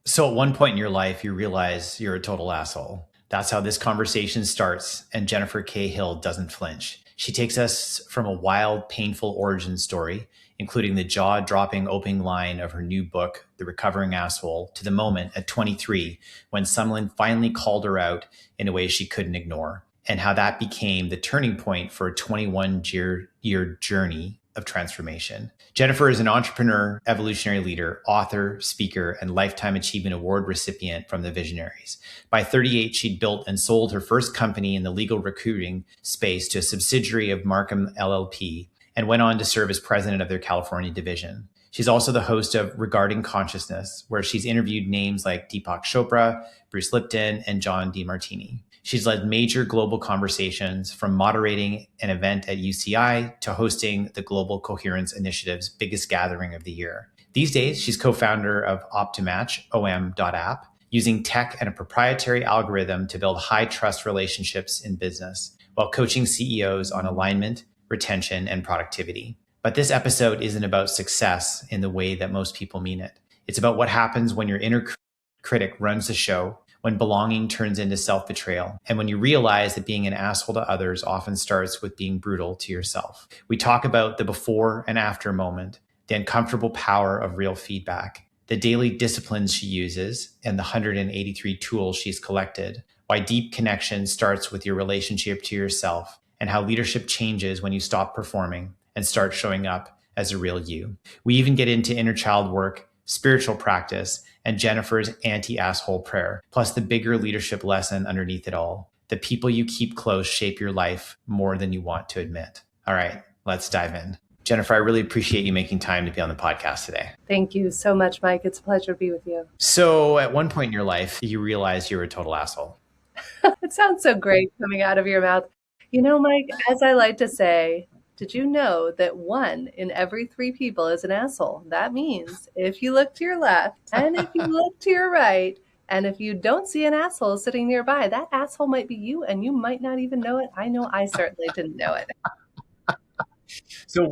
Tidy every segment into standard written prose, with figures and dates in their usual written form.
So at one point in your life, you realize you're a total asshole. That's how this conversation starts, and Jennifer Cahill doesn't flinch. She takes us from a wild, painful origin story, including the jaw-dropping opening line of her new book, The Recovering Asshole, to the moment at 23 when someone finally called her out in a way she couldn't ignore, and how that became the turning point for a 21-year journey of transformation. Jennifer is an entrepreneur, evolutionary leader, author, speaker, and Lifetime Achievement Award recipient from the Visionaries. By 38, she'd built and sold her first company in the legal recruiting space to a subsidiary of Markham LLP and went on to serve as president of their California division. She's also the host of Regarding Consciousness, where she's interviewed names like Deepak Chopra, Bruce Lipton, and John DeMartini. She's led major global conversations, from moderating an event at UCI to hosting the Global Coherence Initiative's biggest gathering of the year. These days, she's co-founder of Opt2Match, OM.app, using tech and a proprietary algorithm to build high-trust relationships in business, while coaching CEOs on alignment, retention, and productivity. But this episode isn't about success in the way that most people mean it. It's about what happens when your inner critic runs the show, when belonging turns into self-betrayal, and when you realize that being an asshole to others often starts with being brutal to yourself. We talk about the before and after moment, the uncomfortable power of real feedback, the daily disciplines she uses, and the 183 tools she's collected, why deep connection starts with your relationship to yourself, and how leadership changes when you stop performing and start showing up as a real you. We even get into inner child work, spiritual practice, and Jennifer's anti-asshole prayer, plus the bigger leadership lesson underneath it all. The people you keep close shape your life more than you want to admit. All right, let's dive in. Jennifer, I really appreciate you making time to be on the podcast today. Thank you so much, Mike. It's a pleasure to be with you. So at one point in your life, you realized you were a total asshole. It sounds so great coming out of your mouth. You know, Mike, as I like to say, did you know that 1 in every 3 people is an asshole? That means if you look to your left and if you look to your right, and if you don't see an asshole sitting nearby, that asshole might be you, and you might not even know it. I know I certainly didn't know it. So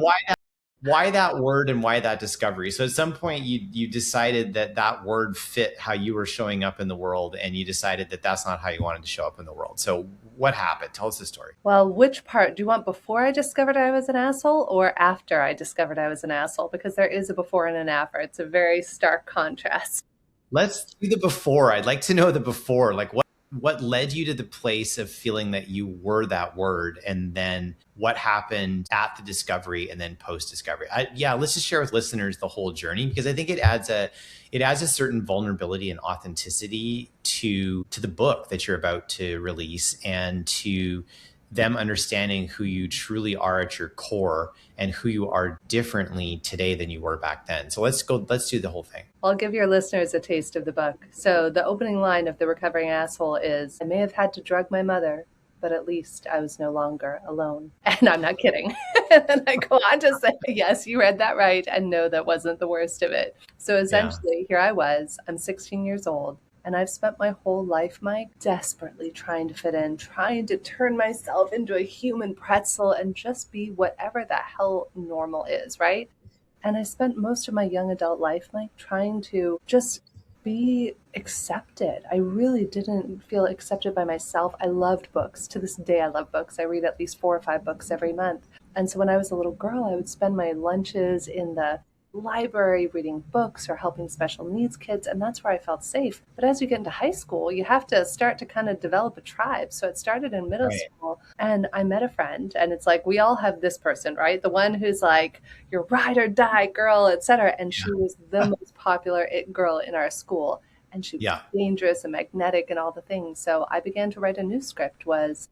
why that word and why that discovery? So at some point you decided that word fit how you were showing up in the world, and you decided that that's not how you wanted to show up in the world. So what happened? Tell us the story. Well, which part? Do you want before I discovered I was an asshole or after I discovered I was an asshole? Because there is a before and an after. It's a very stark contrast. Let's do the before. I'd like to know the before. Like what led you to the place of feeling that you were that word, and then what happened at the discovery and then post-discovery? Let's just share with listeners the whole journey, because I think it adds a certain vulnerability and authenticity to the book that you're about to release, and to them understanding who you truly are at your core and who you are differently today than you were back then. So let's do the whole thing. I'll give your listeners a taste of the book. So the opening line of The Recovering Asshole is, I may have had to drug my mother, but at least I was no longer alone. And I'm not kidding. And then I go on to say, yes, you read that right. And no, that wasn't the worst of it. So essentially, Here I was, I'm 16 years old. And I've spent my whole life, Mike, desperately trying to fit in, trying to turn myself into a human pretzel and just be whatever the hell normal is, right? And I spent most of my young adult life, Mike, trying to just be accepted. I really didn't feel accepted by myself. I loved books. To this day, I love books. I read at least 4 or 5 books every month. And so when I was a little girl, I would spend my lunches in the library reading books or helping special needs kids, and that's where I felt safe. But as you get into high school, you have to start to kind of develop a tribe. So it started in middle school, and I met a friend, and it's like we all have this person, right? The one who's like your ride or die girl, etc. And she was the most popular it girl in our school, and she was dangerous and magnetic and all the things. So I began to write a new script, was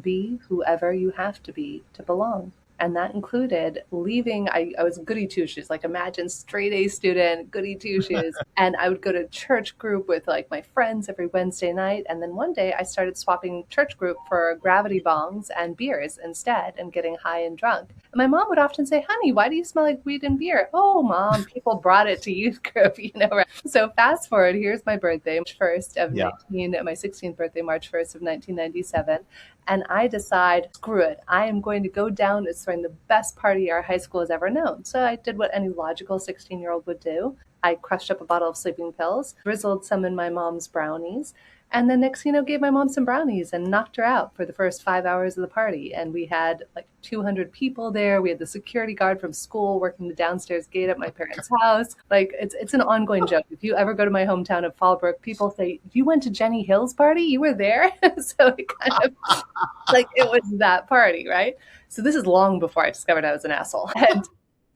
be whoever you have to be to belong. And that included leaving. I was goody two-shoes, like imagine straight A student, goody two-shoes. And I would go to church group with like my friends every Wednesday night. And then one day I started swapping church group for gravity bongs and beers instead, and getting high and drunk. And my mom would often say, honey, why do you smell like weed and beer? Oh, Mom, people brought it to youth group, Right? So fast forward, here's my birthday, March 1st of my 16th birthday, March 1st of 1997. And I decide, screw it, I am going to go down as throwing the best party our high school has ever known. So I did what any logical 16-year-old would do. I crushed up a bottle of sleeping pills, drizzled some in my mom's brownies, and then next, gave my mom some brownies and knocked her out for the first 5 hours of the party. And we had like 200 people there. We had the security guard from school working the downstairs gate at my parents' house. Like it's an ongoing joke. If you ever go to my hometown of Fallbrook, people say, "You went to Jenny Hill's party? You were there?" So it kind of like it was that party, right? So this is long before I discovered I was an asshole. And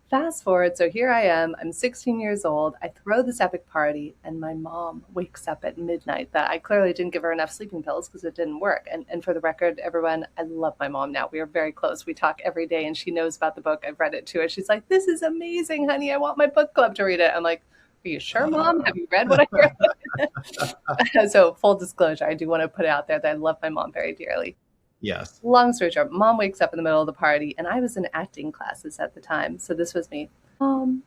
fast forward, so here I am, I'm 16 years old, I throw this epic party, and my mom wakes up at midnight. That I clearly didn't give her enough sleeping pills because it didn't work. And for the record, everyone, I love my mom now. We are very close. We talk every day, and she knows about the book. I've read it to her. She's like, "This is amazing, honey. I want my book club to read it." I'm like, "Are you sure, Mom? Have you read what I read?" So full disclosure, I do want to put out there that I love my mom very dearly. Yes. Long story short, mom wakes up in the middle of the party, and I was in acting classes at the time. So this was me.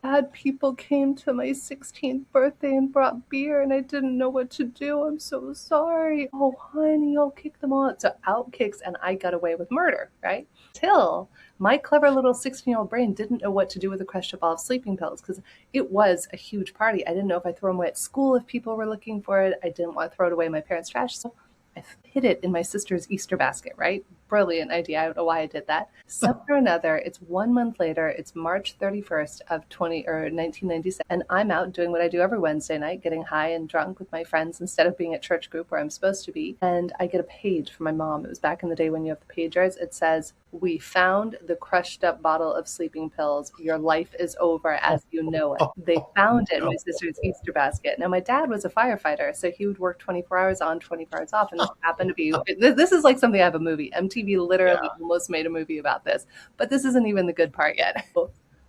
Bad people came to my 16th birthday and brought beer, and I didn't know what to do. I'm so sorry. Oh, honey, I'll kick them out. So out kicks, and I got away with murder, right? Till my clever little 16-year-old brain didn't know what to do with a crushed up ball of sleeping pills because it was a huge party. I didn't know if I threw them away at school if people were looking for it. I didn't want to throw it away in my parents' trash. So I hid it in my sister's Easter basket, right? Brilliant idea. I don't know why I did that. Somehow or another, it's 1 month later. It's March 31st of 1997. And I'm out doing what I do every Wednesday night, getting high and drunk with my friends instead of being at church group where I'm supposed to be. And I get a page from my mom. It was back in the day when you have the pagers. It says, "We found the crushed up bottle of sleeping pills. Your life is over as you know it." They found it in my sister's Easter basket. Now, my dad was a firefighter, so he would work 24 hours on, 24 hours off. And this happened to be, this is like something I have a movie. MTV literally almost made a movie about this, but this isn't even the good part yet.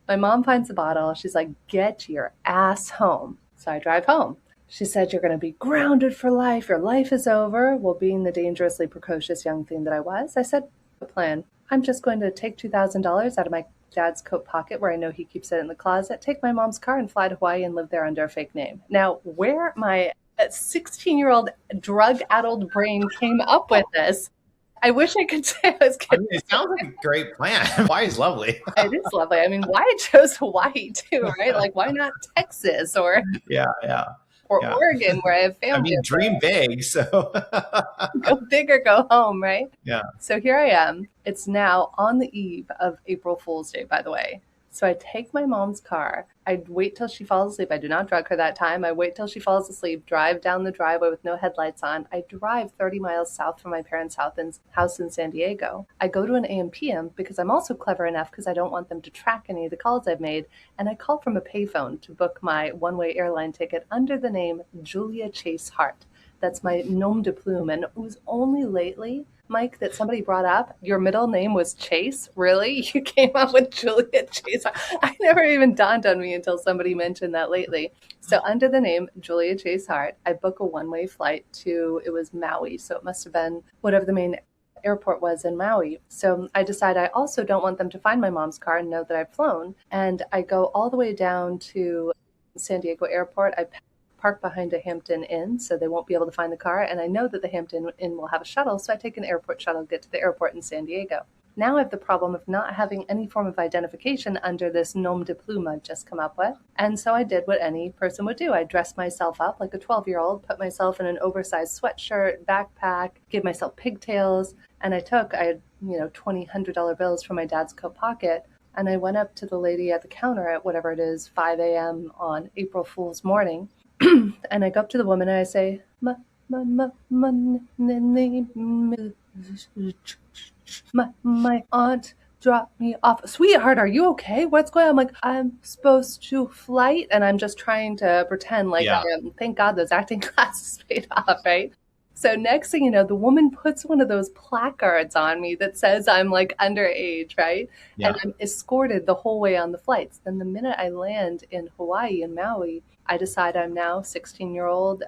My mom finds the bottle. She's like, "Get your ass home." So I drive home. She said, "You're going to be grounded for life. Your life is over." Well, being the dangerously precocious young thing that I was, I said, "The plan. I'm just going to take $2,000 out of my dad's coat pocket where I know he keeps it in the closet, take my mom's car and fly to Hawaii and live there under a fake name." Now, where my 16-year-old drug-addled brain came up with this, I wish I could say I was kidding. It sounds like a great plan. Hawaii is lovely. It is lovely. I mean, why I chose Hawaii too, right? Like, why not Texas or Oregon, where I have family? I mean, dream big, so go big or go home, right? Yeah. So here I am. It's now on the eve of April Fool's Day, by the way. So I take my mom's car. I wait till she falls asleep. I do not drug her that time. I wait till she falls asleep, drive down the driveway with no headlights on. I drive 30 miles south from my parents' house in San Diego. I go to an AM/PM because I'm also clever enough because I don't want them to track any of the calls I've made. And I call from a payphone to book my one-way airline ticket under the name Julia Chase Hart. That's my nom de plume. And it was only lately, Mike, that somebody brought up, "Your middle name was Chase? Really? You came up with Julia Chase?" I never even dawned on me until somebody mentioned that lately. So under the name Julia Chase Hart, I book a one-way flight to, it was Maui. So it must have been whatever the main airport was in Maui. So I decide I also don't want them to find my mom's car and know that I've flown. And I go all the way down to San Diego Airport. I park behind a Hampton Inn, so they won't be able to find the car. And I know that the Hampton Inn will have a shuttle, so I take an airport shuttle, get to the airport in San Diego. Now I have the problem of not having any form of identification under this nom de plume I've just come up with. And so I did what any person would do. I dressed myself up like a 12-year-old, put myself in an oversized sweatshirt, backpack, gave myself pigtails, and I had, $20, $100 bills from my dad's coat pocket. And I went up to the lady at the counter at whatever it is, 5 a.m. on April Fool's morning. And I go up to the woman and I say, my aunt dropped me off. "Sweetheart, are you okay? What's going on?" I'm like, "I'm supposed to flight." And I'm just trying to pretend like I am. Thank God those acting classes paid off, right? So next thing you know, the woman puts one of those placards on me that says I'm like underage, right? Yeah. And I'm escorted the whole way on the flights. Then the minute I land in Hawaii, in Maui, I decide I'm now 18-year-old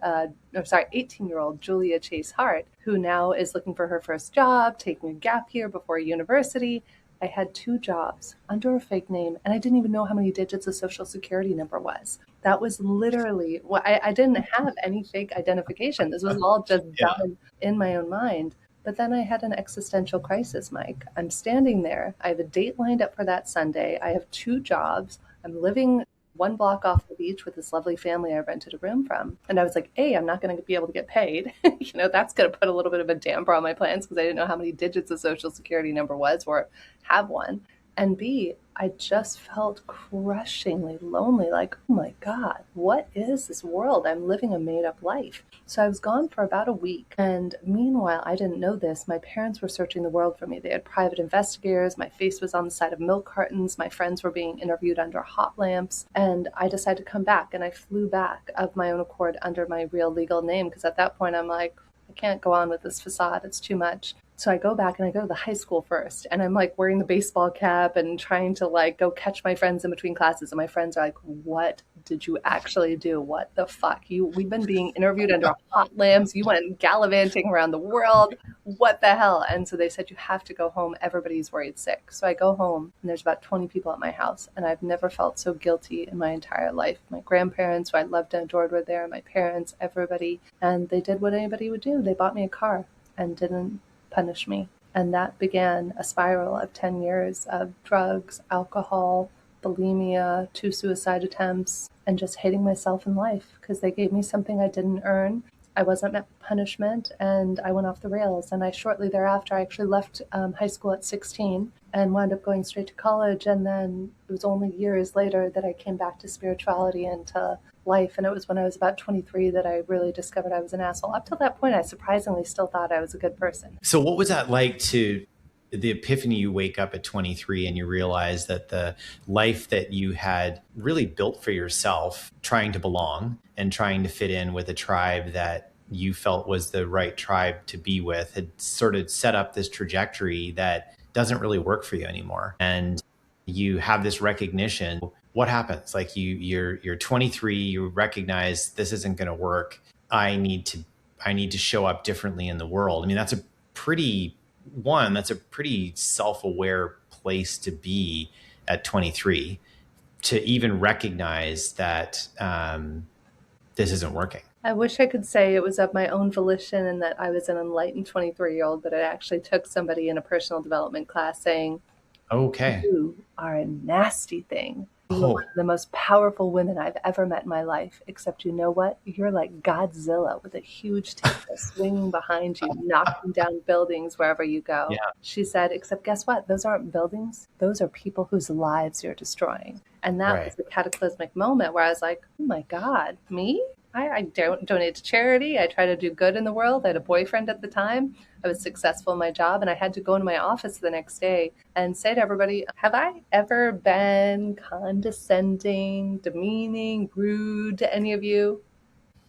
Julia Chase Hart, who now is looking for her first job, taking a gap year before university. I had 2 jobs under a fake name, and I didn't even know how many digits a social security number was. That was literally, I didn't have any fake identification. This was all just done in my own mind. But then I had an existential crisis, Mike. I'm standing there. I have a date lined up for that Sunday. I have 2 jobs. I'm living one block off the beach with this lovely family I rented a room from. And I was like, A, I'm not going to be able to get paid. That's going to put a little bit of a damper on my plans because I didn't know how many digits a social security number was or have one. And B, I just felt crushingly lonely. Like, oh my God, what is this world? I'm living a made up life. So I was gone for about a week. And meanwhile, I didn't know this. My parents were searching the world for me. They had private investigators. My face was on the side of milk cartons. My friends were being interviewed under hot lamps. And I decided to come back. And I flew back of my own accord under my real legal name. Because at that point, I'm like, I can't go on with this facade. It's too much. So I go back and I go to the high school first, and I'm like wearing the baseball cap and trying to like go catch my friends in between classes. And my friends are like, what did you actually do? What the fuck? We've been being interviewed under hot lamps. You went gallivanting around the world. What the hell? And so they said, you have to go home. Everybody's worried sick. So I go home and there's about 20 people at my house. And I've never felt so guilty in my entire life. My grandparents, who I loved and adored, were there. My parents, everybody. And they did what anybody would do. They bought me a car and didn't punish me. And that began a spiral of 10 years of drugs, alcohol, bulimia, 2 suicide attempts, and just hating myself in life because they gave me something I didn't earn. I wasn't met with punishment, and I went off the rails. And I shortly thereafter, I actually left high school at 16 and wound up going straight to college. And then it was only years later that I came back to spirituality and to life. And it was when I was about 23 that I really discovered I was an asshole. Up till that point, I surprisingly still thought I was a good person. So what was that like to the epiphany you wake up at 23 and you realize that the life that you had really built for yourself, trying to belong and trying to fit in with a tribe that you felt was the right tribe to be with, had sort of set up this trajectory that doesn't really work for you anymore. And you have this recognition. What happens? Like you're 23, you recognize this isn't going to work. I need to show up differently in the world. I mean, that's a pretty self-aware place to be at 23, to even recognize that this isn't working. I wish I could say it was of my own volition and that I was an enlightened 23-year-old, but it actually took somebody in a personal development class saying, okay, you are a nasty thing. You're oh, one of the most powerful women I've ever met in my life, except you know what? You're like Godzilla with a huge tail swinging behind you, knocking down buildings wherever you go. yeah, She said, except guess what? Those aren't buildings. Those are people whose lives you're destroying. And that right. was the cataclysmic moment where I was like, oh my God, me? I don't donate to charity. I try to do good in the world. I had a boyfriend at the time. I was successful in my job, and I had to go into my office the next day and say to everybody, have I ever been condescending, demeaning, rude to any of you?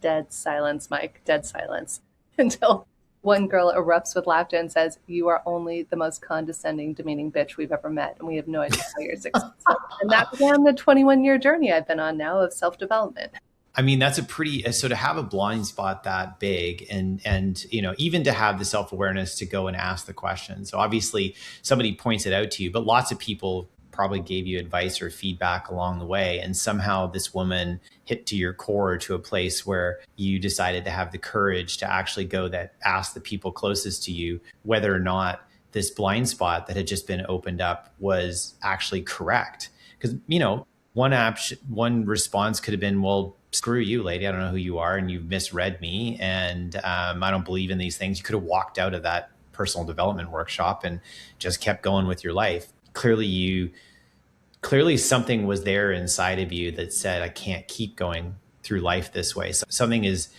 Dead silence, Mike, dead silence. Until one girl erupts with laughter and says, you are only the most condescending, demeaning bitch we've ever met, and we have no idea how you're successful. And that began the 21-year journey I've been on now of self-development. I mean, that's so to have a blind spot that big and even to have the self-awareness to go and ask the question. So obviously somebody points it out to you, but lots of people probably gave you advice or feedback along the way. And somehow this woman hit to your core, to a place where you decided to have the courage to actually ask the people closest to you whether or not this blind spot that had just been opened up was actually correct. Because, one response could have been, well, screw you, lady. I don't know who you are, and you've misread me, and I don't believe in these things. You could have walked out of that personal development workshop and just kept going with your life. Clearly something was there inside of you that said, I can't keep going through life this way. So something is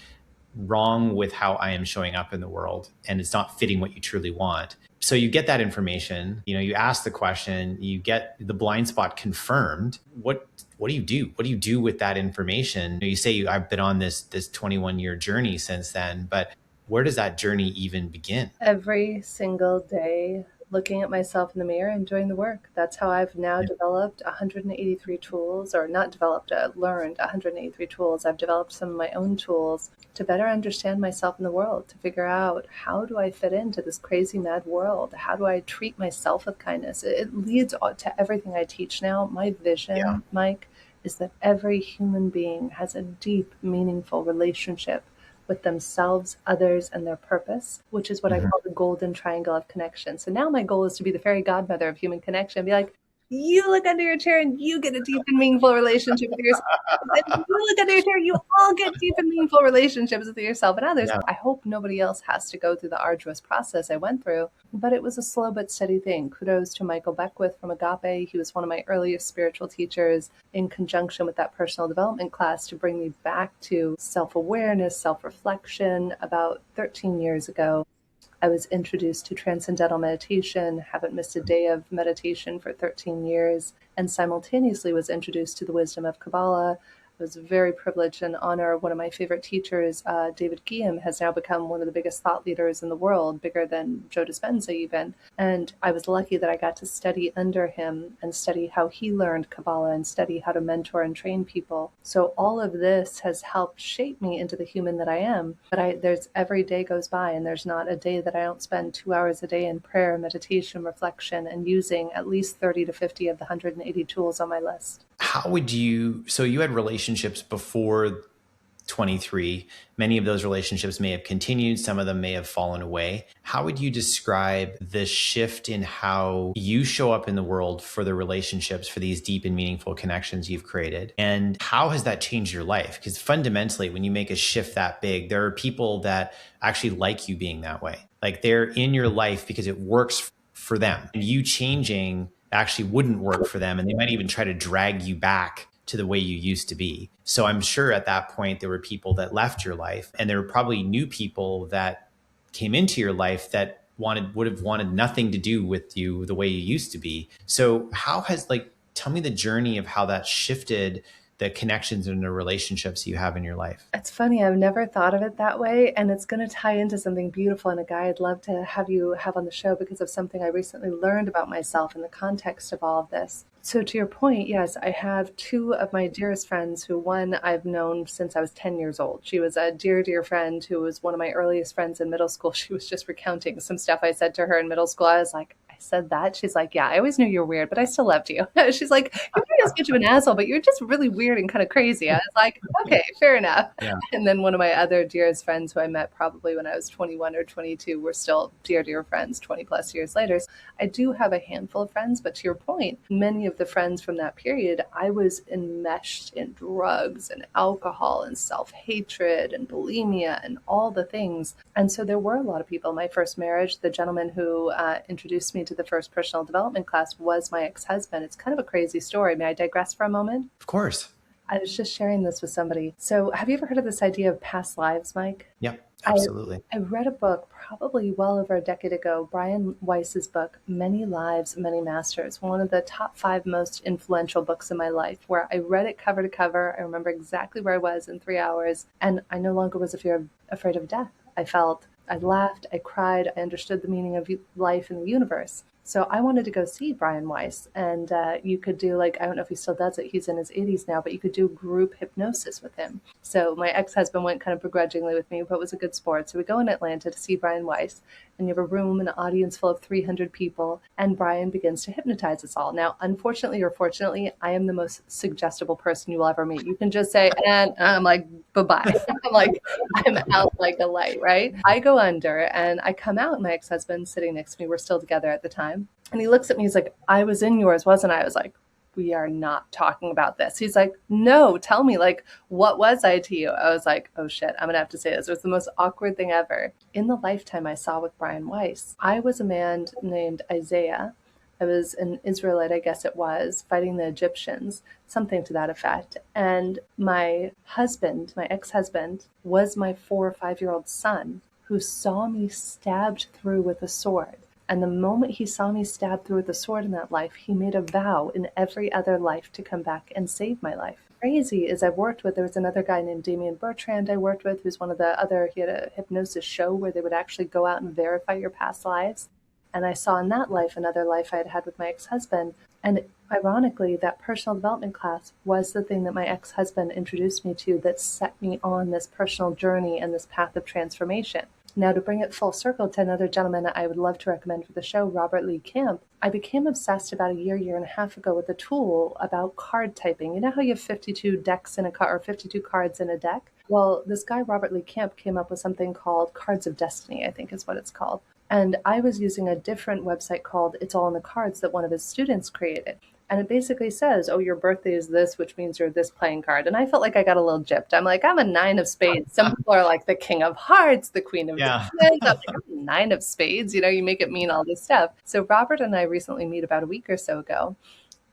wrong with how I am showing up in the world, and it's not fitting what you truly want. So you get that information, you ask the question, you get the blind spot confirmed. What do you do? What do you do with that information? You say I've been on this 21-year journey since then, but where does that journey even begin? Every single day, looking at myself in the mirror and doing the work. That's how I've now developed 183 tools, or not developed, learned 183 tools. I've developed some of my own tools to better understand myself in the world, to figure out, how do I fit into this crazy mad world? How do I treat myself with kindness? It leads to everything I teach now. My vision, Mike, is that every human being has a deep, meaningful relationship with themselves, others, and their purpose, which is what I call the golden triangle of connection. So now my goal is to be the fairy godmother of human connection, be like, You look under your chair and you get a deep and meaningful relationship with yourself. And you look under your chair, you all get deep and meaningful relationships with yourself and others. Yeah. I hope nobody else has to go through the arduous process I went through, but it was a slow but steady thing. Kudos to Michael Beckwith from Agape. He was one of my earliest spiritual teachers in conjunction with that personal development class to bring me back to self-awareness, self-reflection about 13 years ago. I was introduced to transcendental meditation, haven't missed a day of meditation for 13 years, and simultaneously was introduced to the wisdom of Kabbalah. I was very privileged and honored. One of my favorite teachers, David Guillaume, has now become one of the biggest thought leaders in the world, bigger than Joe Dispenza even. And I was lucky that I got to study under him and study how he learned Kabbalah and study how to mentor and train people. So all of this has helped shape me into the human that I am. But there's every day goes by and there's not a day that I don't spend 2 hours a day in prayer, meditation, reflection, and using at least 30 to 50 of the 180 tools on my list. How would you, so you had relationships before 23. Many of those relationships may have continued. Some of them may have fallen away. How would you describe the shift in how you show up in the world for the relationships, for these deep and meaningful connections you've created? And how has that changed your life? Because fundamentally, when you make a shift that big, there are people that actually like you being that way. Like they're in your life because it works for them. And you changing actually wouldn't work for them. And they might even try to drag you back to the way you used to be. So I'm sure at that point, there were people that left your life, and there were probably new people that came into your life that would have wanted nothing to do with you the way you used to be. So how has, tell me the journey of how that shifted the connections and the relationships you have in your life. It's funny. I've never thought of it that way. And it's going to tie into something beautiful and a guy I'd love to have you have on the show because of something I recently learned about myself in the context of all of this. So to your point, yes, I have two of my dearest friends who one I've known since I was 10 years old. She was a dear, dear friend who was one of my earliest friends in middle school. She was just recounting some stuff I said to her in middle school. I was like, said that. She's like, yeah, I always knew you were weird, but I still loved you. She's like, you're not as much of an asshole, but you're just really weird and kind of crazy. I was like, okay, fair enough. Yeah. And then one of my other dearest friends who I met probably when I was 21 or 22, we're still dear, dear friends 20 plus years later. So I do have a handful of friends, but to your point, many of the friends from that period, I was enmeshed in drugs and alcohol and self-hatred and bulimia and all the things. And so there were a lot of people. My first marriage, the gentleman who introduced me to the first personal development class was my ex-husband. It's kind of a crazy story. May I digress for a moment? Of course. I was just sharing this with somebody. So have you ever heard of this idea of past lives, Mike? Yep, absolutely. I read a book probably well over a decade ago, Brian Weiss's book, Many Lives, Many Masters, one of the top 5 most influential books in my life, where I read it cover to cover. I remember exactly where I was in 3 hours, and I no longer was afraid of death. I laughed, I cried, I understood the meaning of life in the universe. So I wanted to go see Brian Weiss, and you could do I don't know if he still does it, he's in his 80s now, but you could do group hypnosis with him. So my ex-husband went kind of begrudgingly with me, but was a good sport. So we go in Atlanta to see Brian Weiss, and you have a room, an audience full of 300 people, and Brian begins to hypnotize us all. Now, unfortunately or fortunately, I am the most suggestible person you will ever meet. You can just say, and I'm like, bye-bye. I'm out like a light, right? I go under, and I come out, and my ex-husband's sitting next to me. We're still together at the time. And he looks at me, he's like, I was in yours, wasn't I? I was like, we are not talking about this. He's like, no, tell me, what was I to you? I was like, oh shit, I'm gonna have to say this. It was the most awkward thing ever. In the lifetime I saw with Brian Weiss, I was a man named Isaiah. I was an Israelite, I guess it was, fighting the Egyptians, something to that effect. And my husband, my ex-husband, was my 4 or 5-year-old son who saw me stabbed through with a sword. And the moment he saw me stabbed through with a sword in that life, he made a vow in every other life to come back and save my life. Crazy is I've worked with, there was another guy named Damien Bertrand I worked with, who's one of the other, he had a hypnosis show where they would actually go out and verify your past lives. And I saw in that life another life I had had with my ex-husband. And ironically, that personal development class was the thing that my ex-husband introduced me to that set me on this personal journey and this path of transformation. Now, to bring it full circle to another gentleman I would love to recommend for the show, Robert Lee Camp, I became obsessed about a year and a half ago with a tool about card typing. You know how you have 52 decks in a card, or 52 cards in a deck? Well, this guy, Robert Lee Camp, came up with something called Cards of Destiny, I think is what it's called. And I was using a different website called It's All in the Cards that one of his students created. And it basically says, oh, your birthday is this, which means you're this playing card. And I felt like I got a little gypped. I'm like, I'm a 9 of spades. Some people are like the king of hearts, the queen of Yeah. diamonds. I'm like, I'm a 9 of spades. You make it mean all this stuff. So Robert and I recently met about a week or so ago.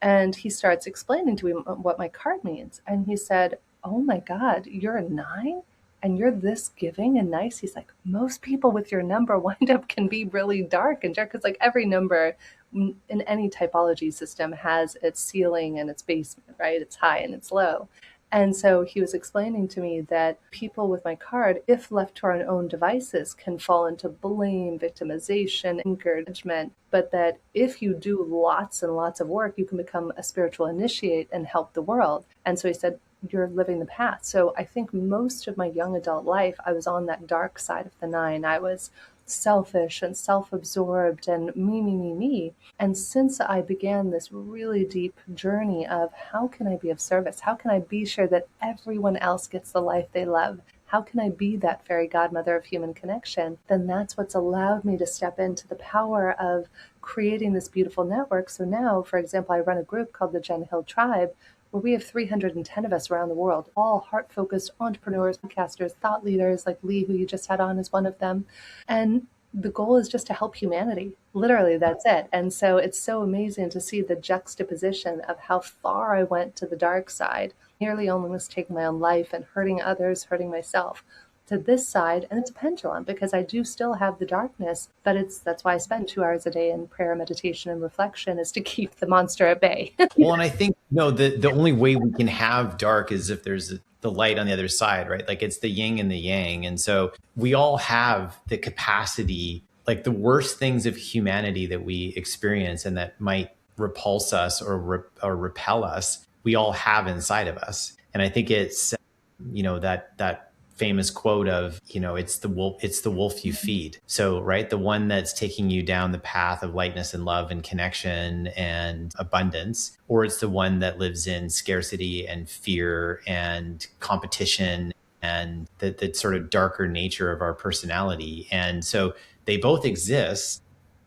And he starts explaining to me what my card means. And he said, oh my God, you're a 9? And you're this giving and nice. He's like, most people with your number wind up can be really dark and dark, because like every number in any typology system has its ceiling and its basement, right? It's high and it's low. And so he was explaining to me that people with my card, if left to our own devices, can fall into blame, victimization, anger, judgment, but that if you do lots and lots of work, you can become a spiritual initiate and help the world. And so he said, you're living the path. So I think most of my young adult life, I was on that dark side of the 9. I was selfish and self-absorbed and me. And since I began this really deep journey of how can I be of service? How can I be sure that everyone else gets the life they love? How can I be that fairy godmother of human connection? Then that's what's allowed me to step into the power of creating this beautiful network. So now, for example, I run a group called the Jen Hill Tribe, where we have 310 of us around the world, all heart-focused entrepreneurs, podcasters, thought leaders, like Lee, who you just had on, is one of them. And the goal is just to help humanity. Literally, that's it. And so it's so amazing to see the juxtaposition of how far I went to the dark side, nearly almost taking my own life and hurting others, hurting myself, to this side. And it's a pendulum, because I do still have the darkness, but that's why I spend 2 hours a day in prayer, meditation, and reflection, is to keep the monster at bay. Well, and I think the only way we can have dark is if there's the light on the other side, right? Like it's the yin and the yang. And so we all have the capacity, like the worst things of humanity that we experience and that might repulse us or repel us, we all have inside of us. And I think it's, that famous quote of, it's the wolf you feed. So, right, the one that's taking you down the path of lightness and love and connection and abundance, or it's the one that lives in scarcity and fear and competition and the sort of darker nature of our personality. And so they both exist,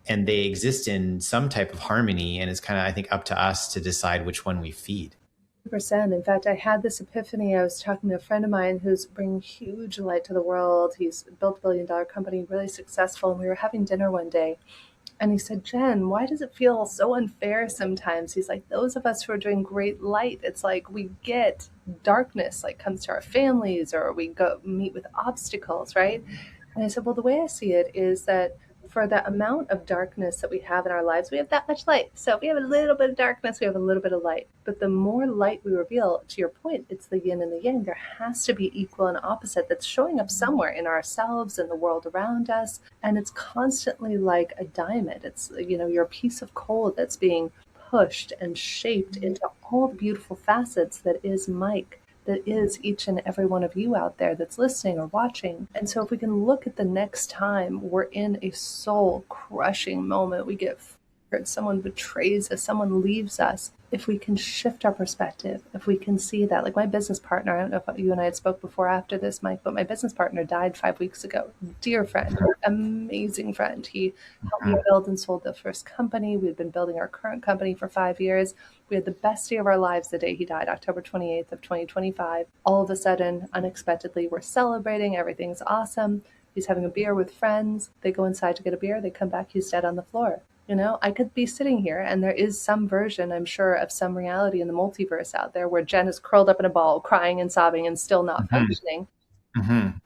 and they exist in some type of harmony. And it's kind of, I think, up to us to decide which one we feed. 100%. In fact, I had this epiphany. I was talking to a friend of mine who's bringing huge light to the world. He's built a billion-dollar company, really successful. And we were having dinner one day. And he said, Jen, why does it feel so unfair sometimes? He's like, those of us who are doing great light, it's like we get darkness, like comes to our families, or we go meet with obstacles, right? And I said, well, the way I see it is that for the amount of darkness that we have in our lives, we have that much light. So if we have a little bit of darkness, we have a little bit of light. But the more light we reveal, to your point, it's the yin and the yang. There has to be equal and opposite that's showing up somewhere in ourselves and the world around us. And it's constantly like a diamond. It's, you're a piece of coal that's being pushed and shaped into all the beautiful facets that is Mike, that is each and every one of you out there that's listening or watching. And so if we can look at the next time we're in a soul crushing moment, we get fired, someone betrays us, someone leaves us, if we can shift our perspective, if we can see that, like my business partner, I don't know if you and I had spoke before after this, Mike, but my business partner died 5 weeks ago. Dear friend, amazing friend. He helped me build and sold the first company. We'd been building our current company for 5 years. We had the best day of our lives the day he died, October 28th of 2025. All of a sudden, unexpectedly, we're celebrating. Everything's awesome. He's having a beer with friends. They go inside to get a beer. They come back. He's dead on the floor. I could be sitting here, and there is some version, I'm sure, of some reality in the multiverse out there where Jen is curled up in a ball, crying and sobbing and still not functioning.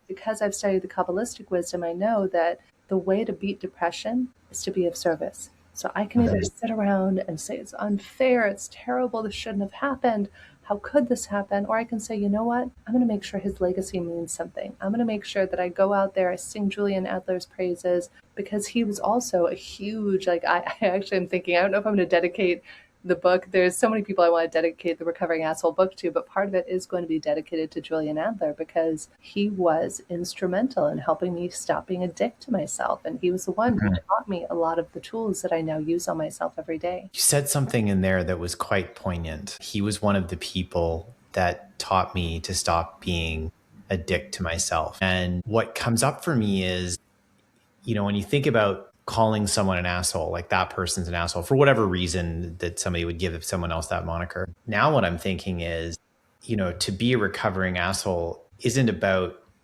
Because I've studied the Kabbalistic wisdom, I know that the way to beat depression is to be of service. So I can either sit around and say it's unfair, it's terrible, this shouldn't have happened, how could this happen? Or I can say, you know what? I'm going to make sure his legacy means something. I'm going to make sure that I go out there, I sing Julian Adler's praises, because he was also a huge, I actually am thinking, I don't know if I'm going to dedicate the book. There's so many people I want to dedicate the Recovering Asshole book to, but part of it is going to be dedicated to Julian Adler, because he was instrumental in helping me stop being a dick to myself. And he was the one who taught me a lot of the tools that I now use on myself every day. You said something in there that was quite poignant. He was one of the people that taught me to stop being a dick to myself. And what comes up for me is, when you think about calling someone an asshole, like that person's an asshole for whatever reason that somebody would give someone else that moniker. Now what I'm thinking is, to be a recovering asshole isn't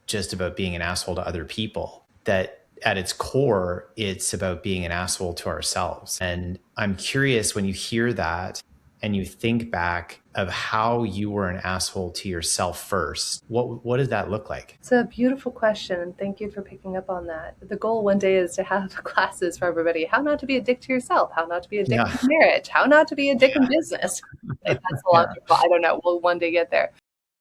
just about being an asshole to other people. That at its core, it's about being an asshole to ourselves. And I'm curious, when you hear that and you think back of how you were an asshole to yourself first, what does that look like? It's a beautiful question, and thank you for picking up on that. The goal one day is to have classes for everybody: how not to be a dick to yourself, how not to be a dick Yeah. in marriage, how not to be a dick in business. Like, that's a long I don't know. We'll one day get there.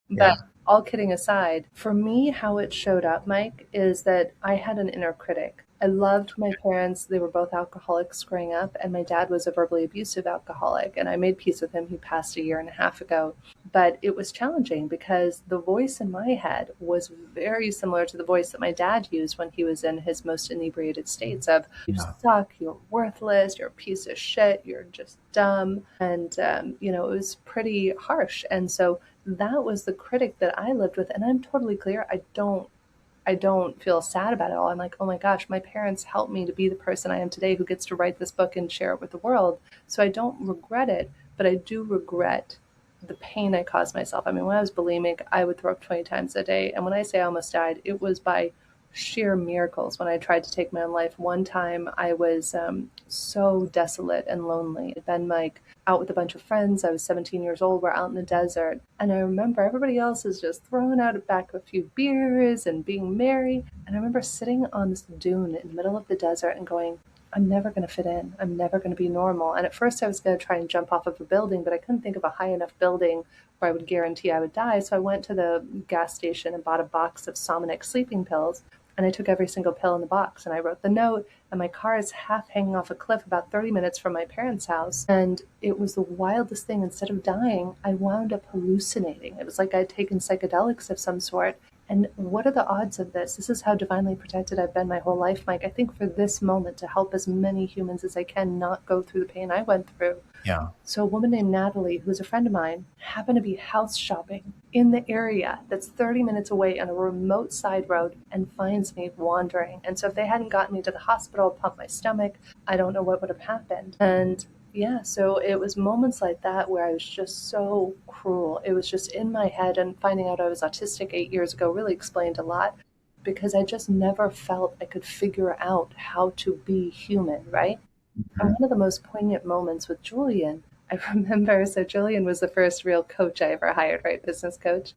But all kidding aside, for me, how it showed up, Mike, is that I had an inner critic. I loved my parents. They were both alcoholics growing up, and my dad was a verbally abusive alcoholic, and I made peace with him. He passed a year and a half ago. But it was challenging because the voice in my head was very similar to the voice that my dad used when he was in his most inebriated states of, you suck, you're worthless, you're a piece of shit, you're just dumb. And, it was pretty harsh. And so that was the critic that I lived with. And I'm totally clear. I don't feel sad about it all. I'm like, oh my gosh, my parents helped me to be the person I am today, who gets to write this book and share it with the world. So I don't regret it, but I do regret the pain I caused myself. I mean, when I was bulimic, I would throw up 20 times a day. And when I say I almost died, it was by sheer miracles when I tried to take my own life. One time I was so desolate and lonely. I'd been like out with a bunch of friends. I was 17 years old. We're out in the desert. And I remember everybody else is just throwing out back a few beers and being merry. And I remember sitting on this dune in the middle of the desert and going, I'm never going to fit in. I'm never going to be normal. And at first I was going to try and jump off of a building, but I couldn't think of a high enough building where I would guarantee I would die. So I went to the gas station and bought a box of Somnic sleeping pills. And I took every single pill in the box, and I wrote the note, and my car is half hanging off a cliff about 30 minutes from my parents' house. And it was the wildest thing. Instead of dying, I wound up hallucinating. It was like I'd taken psychedelics of some sort. And what are the odds of this? This is how divinely protected I've been my whole life, Mike. I think for this moment, to help as many humans as I can not go through the pain I went through. Yeah. So a woman named Natalie, who's a friend of mine, happened to be house shopping in the area that's 30 minutes away on a remote side road and finds me wandering. And so if they hadn't gotten me to the hospital, pumped my stomach, I don't know what would have happened. And yeah, so it was moments like that where I was just so cruel. It was just in my head, and finding out I was autistic 8 years ago really explained a lot, because I just never felt I could figure out how to be human, right? And one of the most poignant moments with Julian, I remember, so Julian was the first real coach I ever hired, right? Business coach.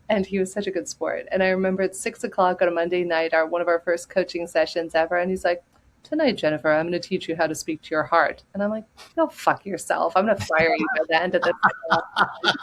And he was such a good sport. And I remember at 6 o'clock on a Monday night, one of our first coaching sessions ever. And he's like, tonight, Jennifer, I'm going to teach you how to speak to your heart. And I'm like, go fuck yourself. I'm going to fire you by the end of this.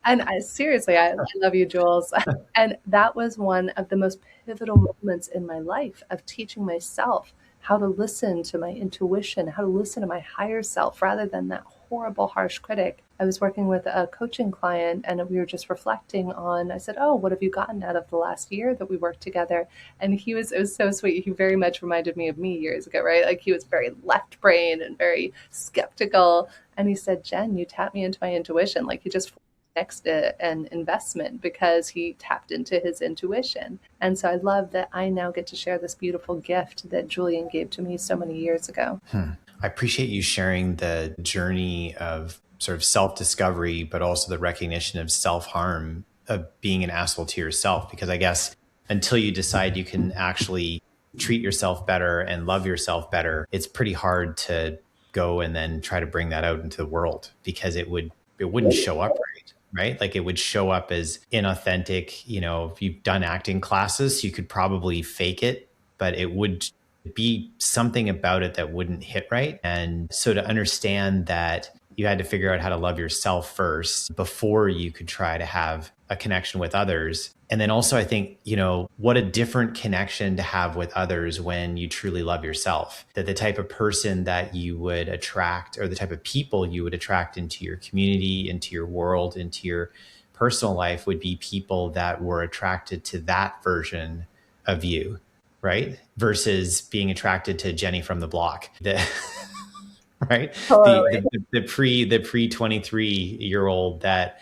And seriously, I love you, Jules. And that was one of the most pivotal moments in my life of teaching myself how to listen to my intuition, how to listen to my higher self rather than that horrible, harsh critic. I was working with a coaching client, and we were just reflecting on, I said, oh, what have you gotten out of the last year that we worked together? And it was so sweet. He very much reminded me of me years ago, right? Like, he was very left brain and very skeptical. And he said, Jen, you tapped me into my intuition. Like, he just next an investment because he tapped into his intuition. And so I love that I now get to share this beautiful gift that Julian gave to me so many years ago. I appreciate you sharing the journey of sort of self-discovery, but also the recognition of self-harm, of being an asshole to yourself, because I guess until you decide you can actually treat yourself better and love yourself better, it's pretty hard to go and then try to bring that out into the world, because it wouldn't show up right? Like, it would show up as inauthentic. If you've done acting classes, you could probably fake it, but it would be something about it that wouldn't hit right. And so to understand that you had to figure out how to love yourself first before you could try to have a connection with others. And then also, I think, what a different connection to have with others when you truly love yourself. That the type of person that you would attract, or the type of people you would attract into your community, into your world, into your personal life, would be people that were attracted to that version of you, right? Versus being attracted to Jenny from the block. Right? Totally. The pre 23-year-old that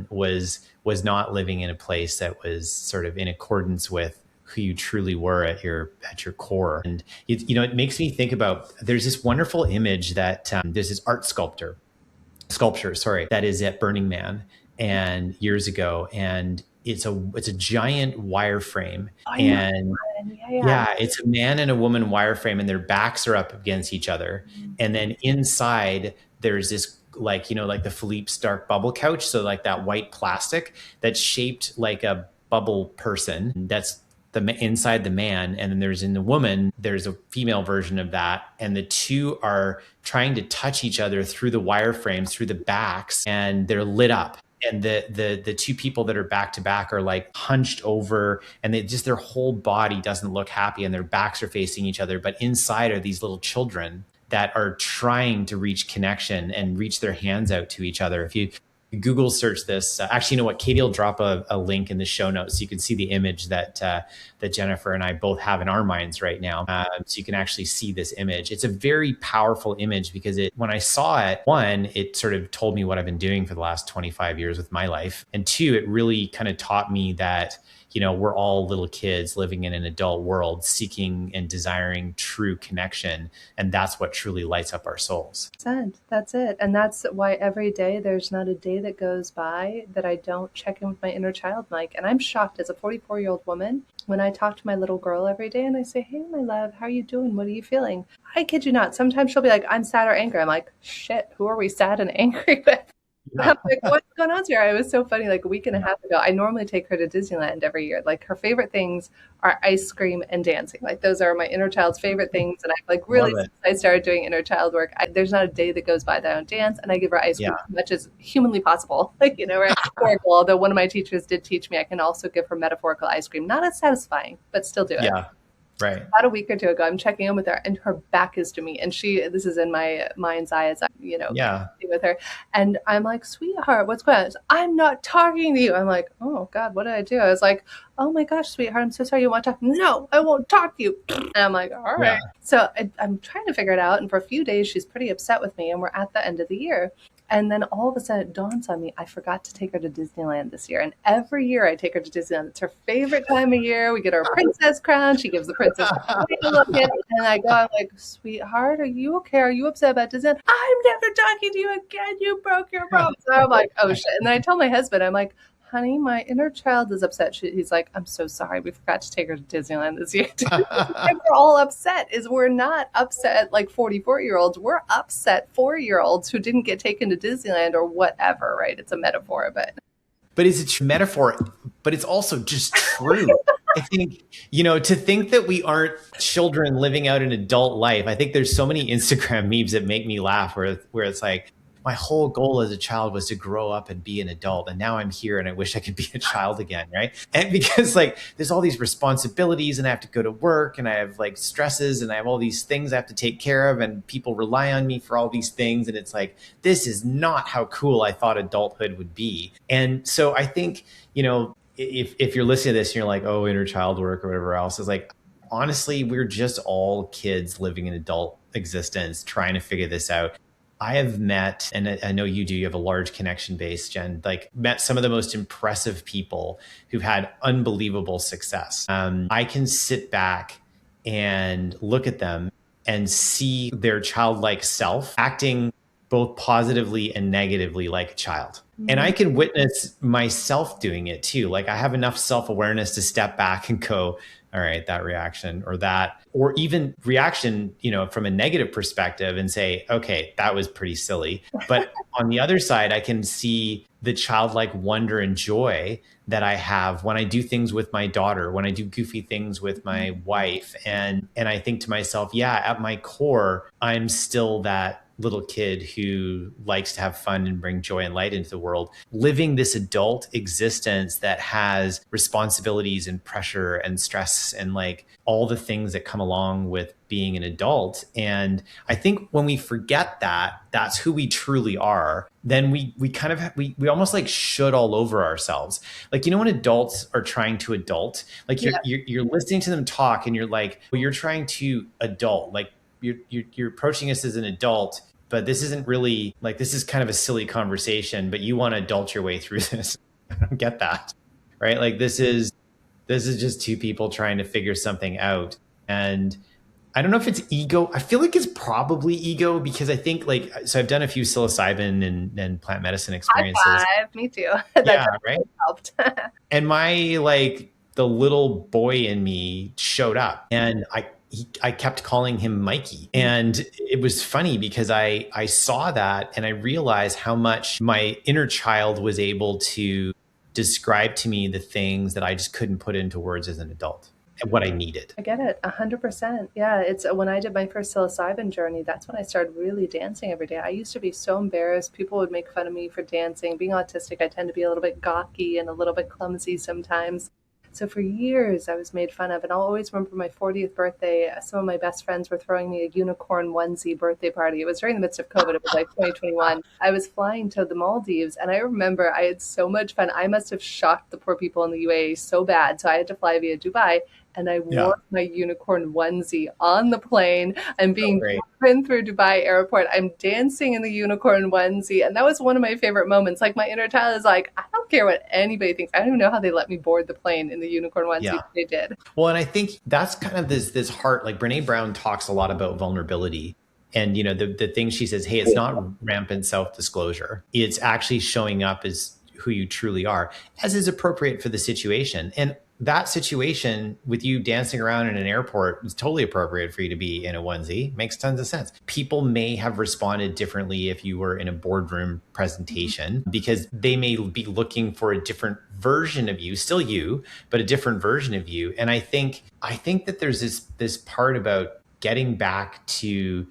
was not living in a place that was sort of in accordance with who you truly were at your core. And it makes me think about, there's this wonderful image that there's this art sculpture, sorry, that is at Burning Man and years ago, and it's a giant wireframe, I know. and Yeah. yeah, it's a man and a woman wireframe, and their backs are up against each other, and then inside there's this, like, like the Philippe's dark bubble couch, so like that white plastic that's shaped like a bubble person. That's inside the man, and then in the woman there's a female version of that, and the two are trying to touch each other through the wireframes, through the backs, and they're lit up. And the two people that are back to back are like hunched over, and their whole body doesn't look happy, and their backs are facing each other, but inside are these little children that are trying to reach connection and reach their hands out to each other. If you Google search this, actually, you know what? Katie will drop a link in the show notes so you can see the image that Jennifer and I both have in our minds right now. So you can actually see this image. It's a very powerful image because when I saw it, one, it sort of told me what I've been doing for the last 25 years with my life. And two, it really kind of taught me that we're all little kids living in an adult world, seeking and desiring true connection. And that's what truly lights up our souls. That's it. And that's why every day there's not a day that goes by that I don't check in with my inner child, Mike. And I'm shocked as a 44-year-old woman when I talk to my little girl every day and I say, hey, my love, how are you doing? What are you feeling? I kid you not. Sometimes she'll be like, I'm sad or angry. I'm like, shit, who are we sad and angry with? Yeah. I'm like, what's going on here? It was so funny. Like a week and a half ago, I normally take her to Disneyland every year. Like her favorite things are ice cream and dancing. Like those are my inner child's favorite things. And I like really, since I started doing inner child work, there's not a day that goes by that I don't dance. And I give her ice cream as much as humanly possible. Like, right? Metaphorical, although one of my teachers did teach me I can also give her metaphorical ice cream. Not as satisfying, but still do it. Yeah. Right. About a week or two ago, I'm checking in with her and her back is to me. And this is in my mind's eye as I, with her. And I'm like, sweetheart, what's going on? I'm not talking to you. I'm like, oh God, what did I do? I was like, oh my gosh, sweetheart, I'm so sorry you want to talk. No, I won't talk to you. And I'm like, all right. Yeah. So I'm trying to figure it out. And for a few days, she's pretty upset with me. And we're at the end of the year. And then all of a sudden it dawns on me, I forgot to take her to Disneyland this year. And every year I take her to Disneyland. It's her favorite time of year. We get her a princess crown. She gives the princess a look at it. And I go, I'm like, sweetheart, are you okay? Are you upset about Disneyland? I'm never talking to you again. You broke your promise. So I'm like, oh shit. And then I tell my husband, I'm like, honey, my inner child is upset. He's like, I'm so sorry. We forgot to take her to Disneyland this year. And we're all upset. We're not upset like 44-year-olds. We're upset 4-year-olds who didn't get taken to Disneyland or whatever, right? It's a metaphor, but it's a metaphor, but it's also just true. I think, to think that we aren't children living out an adult life. I think there's so many Instagram memes that make me laugh where it's like, my whole goal as a child was to grow up and be an adult. And now I'm here and I wish I could be a child again. Right. And because like, there's all these responsibilities and I have to go to work and I have like stresses and I have all these things I have to take care of and people rely on me for all these things. And it's like, this is not how cool I thought adulthood would be. And so I think, if you're listening to this and you're like, oh, inner child work or whatever else, is like, honestly, we're just all kids living an adult existence, trying to figure this out. I have met, and I know you do, you have a large connection base, Jen, like met some of the most impressive people who've had unbelievable success. I can sit back and look at them and see their childlike self acting both positively and negatively like a child. And I can witness myself doing it too. Like I have enough self-awareness to step back and go, all right, that reaction or even reaction, from a negative perspective and say, okay, that was pretty silly. But on the other side, I can see the childlike wonder and joy that I have when I do things with my daughter, when I do goofy things with my wife. And I think to myself, yeah, at my core, I'm still that little kid who likes to have fun and bring joy and light into the world, living this adult existence that has responsibilities and pressure and stress and like all the things that come along with being an adult. And I think when we forget that that's who we truly are, then we almost like should all over ourselves. Like, when adults are trying to adult, like you're listening to them talk and you're like, well, you're trying to adult, like you're approaching us as an adult, but this isn't really like, this is kind of a silly conversation, but you want to adult your way through this. I don't get that. Right. Like this is This is just two people trying to figure something out. And I don't know if it's ego. I feel like it's probably ego because I think so I've done a few psilocybin and plant medicine experiences. High five. Me too. That Yeah, right. definitely helped. And the little boy in me showed up, and I kept calling him Mikey. And it was funny because I saw that and I realized how much my inner child was able to describe to me the things that I just couldn't put into words as an adult and what I needed. I get it, 100%. Yeah, it's when I did my first psilocybin journey, that's when I started really dancing every day. I used to be so embarrassed. People would make fun of me for dancing. Being autistic, I tend to be a little bit gawky and a little bit clumsy sometimes. So for years, I was made fun of. And I'll always remember my 40th birthday. Some of my best friends were throwing me a unicorn onesie birthday party. It was during the midst of COVID. It was like 2021. I was flying to the Maldives, and I remember I had so much fun. I must have shocked the poor people in the UAE so bad. So I had to fly via Dubai. And I wore my unicorn onesie on the plane. I'm being driven through Dubai airport. I'm dancing in the unicorn onesie. And that was one of my favorite moments. Like, my inner child is like, I don't care what anybody thinks. I don't even know how they let me board the plane in the unicorn onesie. Yeah. They did. Well, and I think that's kind of this heart, like Brene Brown talks a lot about vulnerability. And, the thing she says, hey, it's not rampant self-disclosure. It's actually showing up as who you truly are, as is appropriate for the situation. And that situation with you dancing around in an airport is totally appropriate for you to be in a onesie. Makes tons of sense. People may have responded differently if you were in a boardroom presentation because they may be looking for a different version of you, still you, but a different version of you. And I think that there's this part about getting back to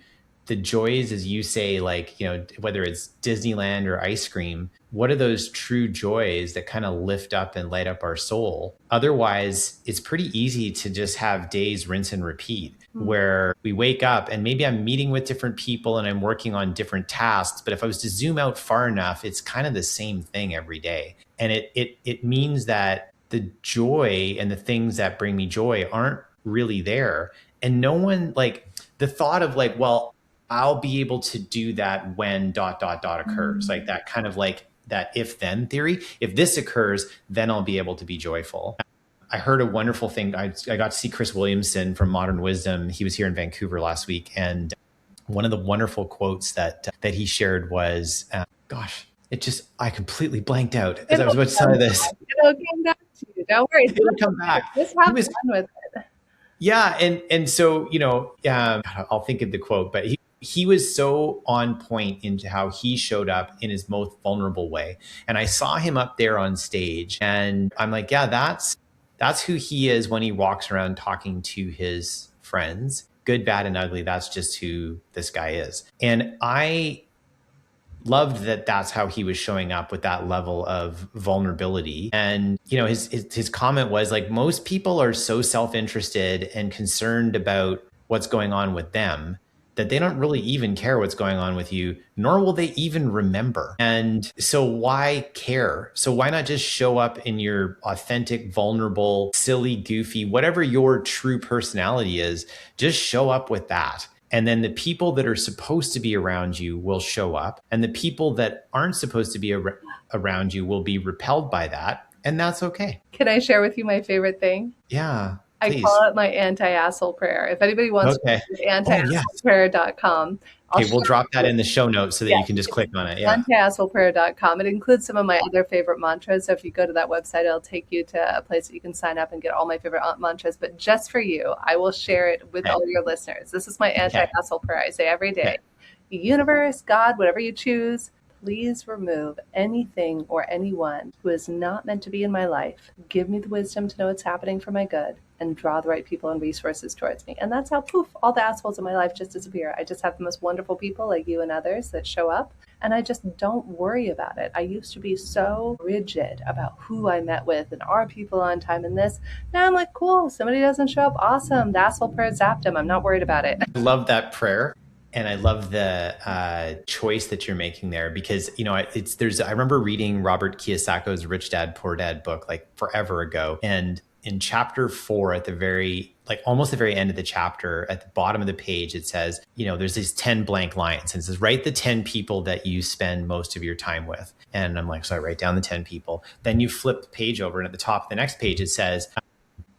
the joys, as you say, whether it's Disneyland or ice cream, what are those true joys that kind of lift up and light up our soul? Otherwise, it's pretty easy to just have days rinse and repeat where we wake up and maybe I'm meeting with different people and I'm working on different tasks. But if I was to zoom out far enough, it's kind of the same thing every day. And it means that the joy and the things that bring me joy aren't really there. And no one, the thought of well, I'll be able to do that when ... occurs. Like that kind of that if then theory. If this occurs, then I'll be able to be joyful. I heard a wonderful thing. I got to see Chris Williamson from Modern Wisdom. He was here in Vancouver last week. And one of the wonderful quotes that he shared was, I completely blanked out as I was about to say this. It'll come back to you. Don't worry. It'll come back. Just have fun with it. Yeah. And so, I'll think of the quote, but he was so on point into how he showed up in his most vulnerable way. And I saw him up there on stage and I'm like, yeah, that's who he is when he walks around talking to his friends, good, bad, and ugly. That's just who this guy is. And I loved that that's how he was showing up with that level of vulnerability. And, his comment was most people are so self-interested and concerned about what's going on with them that they don't really even care what's going on with you, nor will they even remember. And so why care? So why not just show up in your authentic, vulnerable, silly, goofy, whatever your true personality is, just show up with that. And then the people that are supposed to be around you will show up. And the people that aren't supposed to be around you will be repelled by that. And that's okay. Can I share with you my favorite thing? Yeah. Please. I call it my anti-asshole prayer. If anybody wants to anti-assholeprayer.com. Okay, we'll drop that in the show notes so that you can just click on it. Yeah. Anti-assholeprayer.com. It includes some of my other favorite mantras. So if you go to that website, it'll take you to a place that you can sign up and get all my favorite mantras. But just for you, I will share it with all your listeners. This is my anti-asshole prayer. I say every day, universe, God, whatever you choose, please remove anything or anyone who is not meant to be in my life. Give me the wisdom to know it's happening for my good and draw the right people and resources towards me. And that's how, poof, all the assholes in my life just disappear. I just have the most wonderful people like you and others that show up, and I just don't worry about it. I used to be so rigid about who I met with and are people on time and this. Now I'm like, cool, somebody doesn't show up, awesome. The asshole prayer zapped them. I'm not worried about it. I love that prayer. And I love the choice that you're making there because, I remember reading Robert Kiyosako's Rich Dad, Poor Dad book forever ago. And in chapter 4 at the almost the very end of the chapter, at the bottom of the page, it says, there's these 10 blank lines and it says, write the 10 people that you spend most of your time with. And I'm like, so I write down the 10 people. Then you flip the page over and at the top of the next page, it says,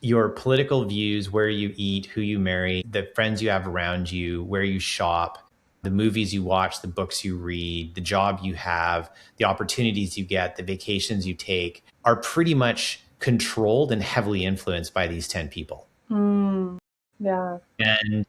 your political views, where you eat, who you marry, the friends you have around you, where you shop, the movies you watch, the books you read, the job you have, the opportunities you get, the vacations you take are pretty much controlled and heavily influenced by these 10 people. Yeah. And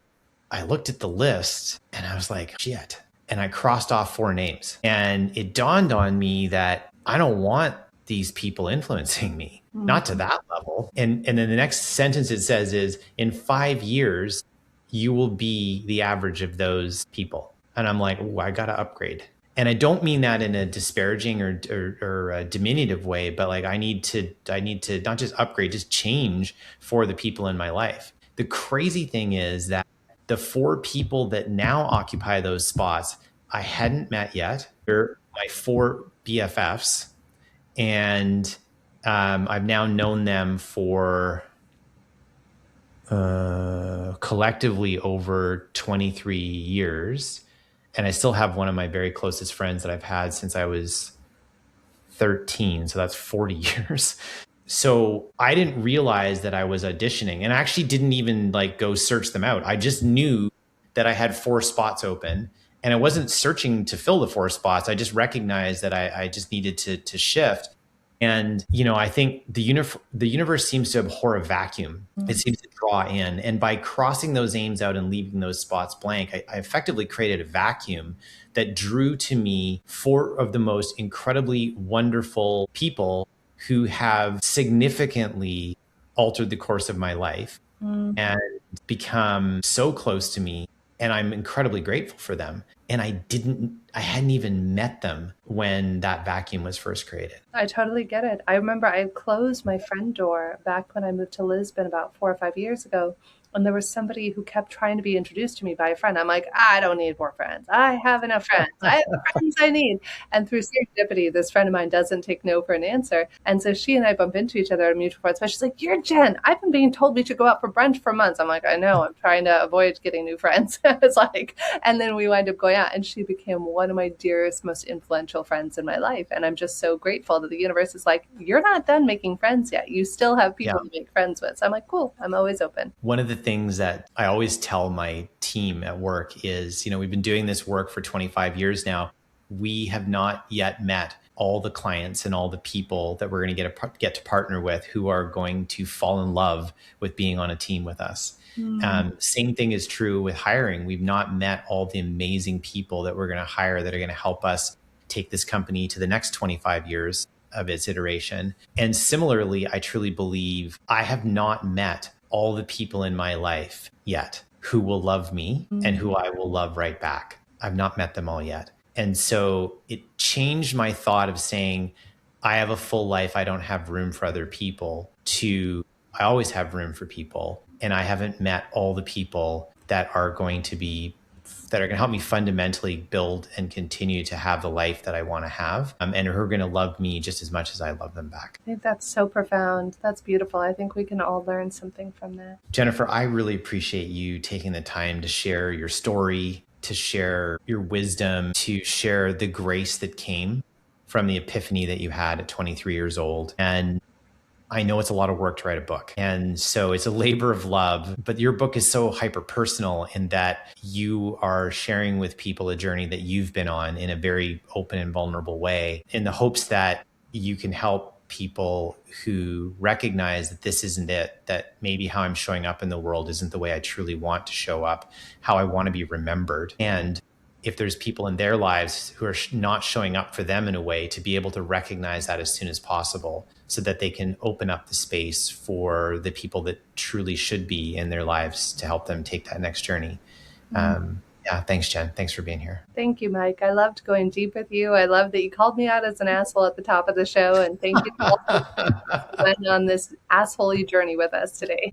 I looked at the list and I was like, shit. And I crossed off 4 names. And it dawned on me that I don't want these people influencing me, not to that level. And then the next sentence it says is, in 5 years, you will be the average of those people. And I'm like, I got to upgrade. And I don't mean that in a disparaging or a diminutive way, but like I need to not just upgrade, just change for the people in my life. The crazy thing is that the 4 people that now occupy those spots, I hadn't met yet. They're my 4 BFFs. And I've now known them for collectively over 23 years. And I still have one of my very closest friends that I've had since I was 13. So that's 40 years. So I didn't realize that I was auditioning, and I actually didn't even like go search them out. I just knew that I had 4 spots open, and I wasn't searching to fill the 4 spots. I just recognized that I just needed to shift. And, I think the universe seems to abhor a vacuum. It seems to draw in. And by crossing those names out and leaving those spots blank, I effectively created a vacuum that drew to me 4 of the most incredibly wonderful people who have significantly altered the course of my life and become so close to me. And I'm incredibly grateful for them. And I hadn't even met them when that vacuum was first created. I totally get it. I remember I closed my friend door back when I moved to Lisbon about 4 or 5 years ago. And there was somebody who kept trying to be introduced to me by a friend. I'm like, I don't need more friends. I have enough friends. I have the friends I need. And through serendipity, this friend of mine doesn't take no for an answer. And so she and I bump into each other at a mutual friend. So she's like, you're Jen. I've been being told we should go out for brunch for months. I'm like, I know. I'm trying to avoid getting new friends. It's like, and then we wind up going out. And she became one of my dearest, most influential friends in my life. And I'm just so grateful that the universe is like, you're not done making friends yet. You still have people to make friends with. So I'm like, cool. I'm always open. One of the things that I always tell my team at work is, we've been doing this work for 25 years now. We have not yet met all the clients and all the people that we're going to get to partner with who are going to fall in love with being on a team with us. Same thing is true with hiring. We've not met all the amazing people that we're going to hire that are going to help us take this company to the next 25 years of its iteration. And similarly, I truly believe I have not met all the people in my life yet who will love me and who I will love right back. I've not met them all yet. And so it changed my thought of saying, I have a full life. I don't have room for other people, to I always have room for people. And I haven't met all the people that are going to help me fundamentally build and continue to have the life that I want to have, and who are going to love me just as much as I love them back. I think that's so profound. That's beautiful. I think we can all learn something from that. Jennifer, I really appreciate you taking the time to share your story, to share your wisdom, to share the grace that came from the epiphany that you had at 23 years old. And I know it's a lot of work to write a book. And so it's a labor of love, but your book is so hyper personal in that you are sharing with people a journey that you've been on in a very open and vulnerable way, in the hopes that you can help people who recognize that this isn't it, that maybe how I'm showing up in the world isn't the way I truly want to show up, how I want to be remembered. And if there's people in their lives who are not showing up for them in a way, to be able to recognize that as soon as possible so that they can open up the space for the people that truly should be in their lives to help them take that next journey. Yeah, thanks, Jen. Thanks for being here. Thank you, Mike. I loved going deep with you. I love that you called me out as an asshole at the top of the show. And thank you for went on this asshole-y journey with us today.